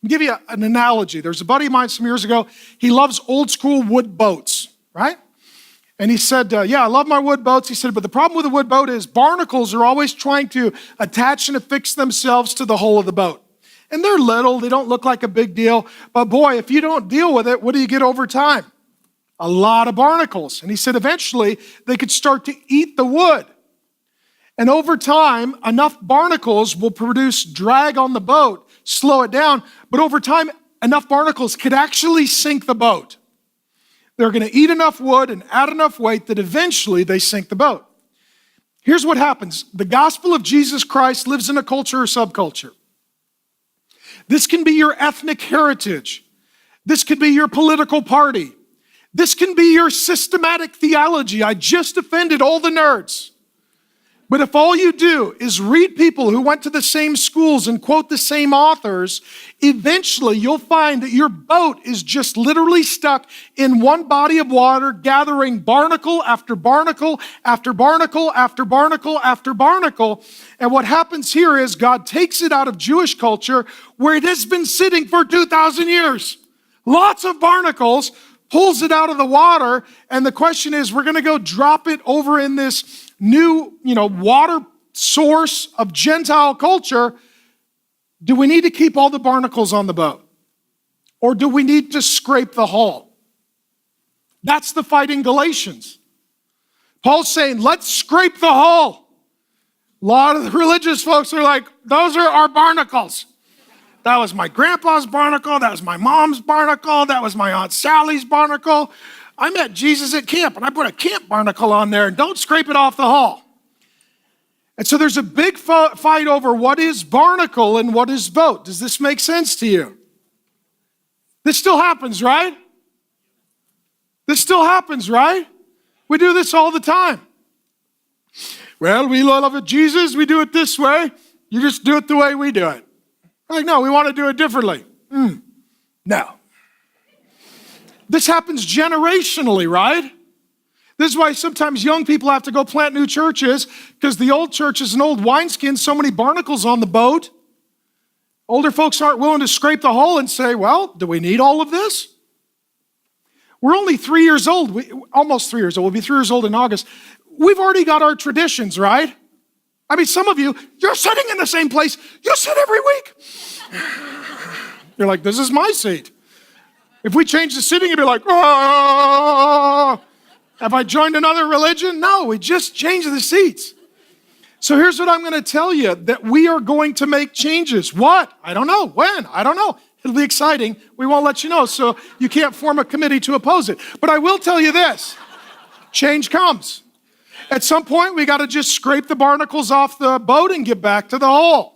I'll give you an analogy. There's a buddy of mine some years ago. He loves old school wood boats, right? And he said, yeah, I love my wood boats. He said, but the problem with a wood boat is barnacles are always trying to attach and affix themselves to the hull of the boat. And they're little, they don't look like a big deal. But boy, if you don't deal with it, what do you get over time? A lot of barnacles. And he said, eventually, they could start to eat the wood. And over time, enough barnacles will produce drag on the boat, slow it down. But over time, enough barnacles could actually sink the boat. They're going to eat enough wood and add enough weight that eventually they sink the boat. Here's what happens. The gospel of Jesus Christ lives in a culture or subculture. This can be your ethnic heritage. This could be your political party. This can be your systematic theology. I just offended all the nerds. But if all you do is read people who went to the same schools and quote the same authors, eventually you'll find that your boat is just literally stuck in one body of water, gathering barnacle after barnacle after barnacle after barnacle after barnacle. And what happens here is God takes it out of Jewish culture where it has been sitting for 2,000 years. Lots of barnacles, pulls it out of the water, and the question is, we're going to go drop it over in this new, water source of Gentile culture. Do we need to keep all the barnacles on the boat? Or do we need to scrape the hull? That's the fight in Galatians. Paul's saying, let's scrape the hull. A lot of the religious folks are like, those are our barnacles. That was my grandpa's barnacle. That was my mom's barnacle. That was my Aunt Sally's barnacle. I met Jesus at camp, and I put a camp barnacle on there, and don't scrape it off the hull. And so there's a big fight over what is barnacle and what is boat. Does this make sense to you? This still happens, right? This still happens, right? We do this all the time. Well, we love it, Jesus. We do it this way. You just do it the way we do it. Like, no, we want to do it differently. No. This happens generationally, right? This is why sometimes young people have to go plant new churches, because the old church is an old wineskin, so many barnacles on the boat. Older folks aren't willing to scrape the hull and say, well, do we need all of this? We're only 3 years old, almost 3 years old. We'll be 3 years old in August. We've already got our traditions, right? I mean, some of you, you're sitting in the same place. You sit every week. You're like, this is my seat. If we change the sitting, you'd be like, oh, have I joined another religion? No, we just changed the seats. So here's what I'm going to tell you, that we are going to make changes. What? I don't know. When? I don't know. It'll be exciting. We won't let you know, so you can't form a committee to oppose it. But I will tell you this. Change comes. At some point, we got to just scrape the barnacles off the boat and get back to the hull.